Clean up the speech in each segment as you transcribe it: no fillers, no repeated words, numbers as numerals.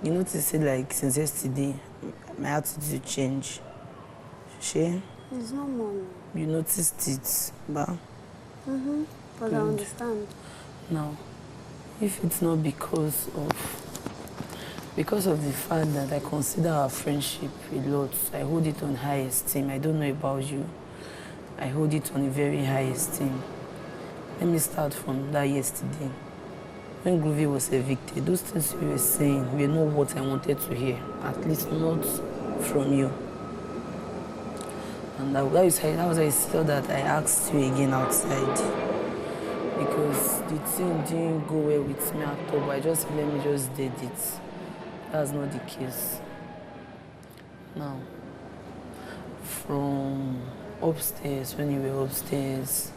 You notice it like since yesterday, my attitude change. She? It's not more. You noticed it, but... But I understand. Now, if it's not because of the fact that I consider our friendship a lot, I hold it on high esteem. I don't know about you. I hold it on a very high esteem. Let me start from that yesterday. When Groovy was evicted, those things you were saying were not what I wanted to hear, at least not from you. And that was why I felt that I asked you again outside. Because the thing didn't go well with me at all, but I just let me just did it. That's not the case. Now, from upstairs, when you were upstairs,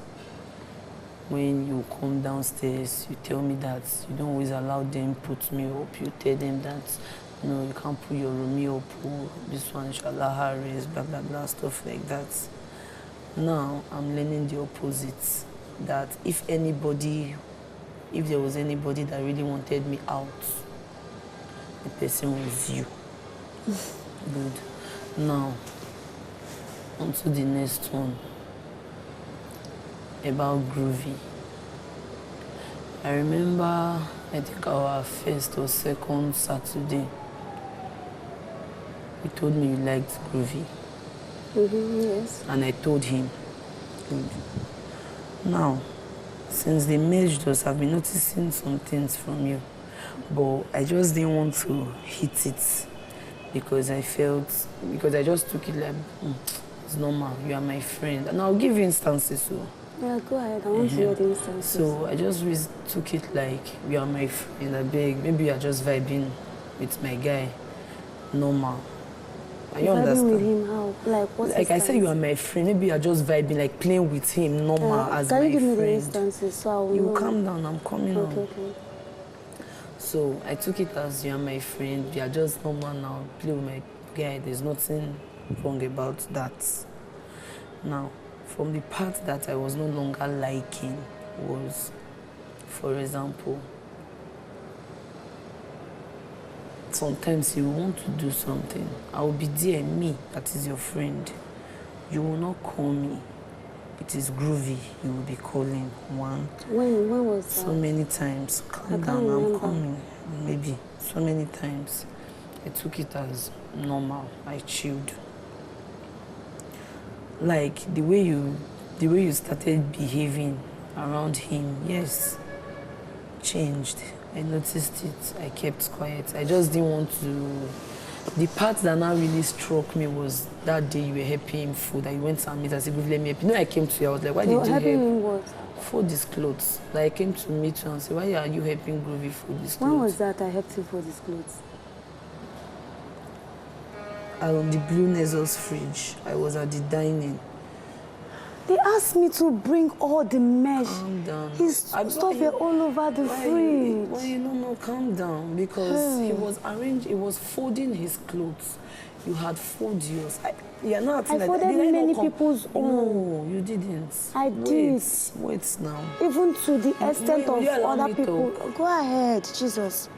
when you come downstairs, you tell me that you don't always allow them put me up. You tell them that, you can't put your roomie up, or this one shall allow her raise, blah, blah, blah, stuff like that. Now, I'm learning the opposite. That if there was anybody that really wanted me out, the person was you. Good. Now, on to the next one. About Groovy. I remember, I think our first or second Saturday, you told me you liked Groovy. Yes. And I told him. Good. Now, since they merged us, I've been noticing some things from you. But I just didn't want to hit it because I just took it like, it's normal, you are my friend. And I'll give you instances. So. Yeah, go ahead, I want to hear the instances. So I just took it like, you are my friend, I beg. Maybe you are just vibing with my guy, normal. You understand? With him, how? Like, what's like I said, you are my friend. Maybe you are just vibing, like playing with him, normal as my friend. Can you give me the instances so I will know? Calm down, I'm coming on. Okay. So I took it as you are my friend. You are just normal now. Play with my guy. There's nothing wrong about that. Now, from the part that I was no longer liking was, for example, sometimes you want to do something. I will be there, me, that is your friend. You will not call me. It is Groovy you will be calling. One. When was that? So many times. Calm down, I'm coming. Maybe. So many times. I took it as normal. I chilled. Like the way you started behaving around him, yes, changed. I noticed it. I kept quiet. I just didn't want to. The part that now really struck me was that day you were helping him food. That you went to meet and said, let me help you. I came to you. I was like, why did you help? Him what? Fold his clothes. Like I came to meet you and say, why are you helping Groovy fold his clothes? When was that I helped him fold his clothes? On the Blue Naza's fridge. I was at the dining. They asked me to bring all the mesh. Calm down. His stuff were all over the fridge. No, calm down. Because he was folding his clothes. You had folded yours. You're not I folded many people's own. No, you didn't. I did. Wait now. Even to the extent of other people. Talk. Go ahead, Jesus.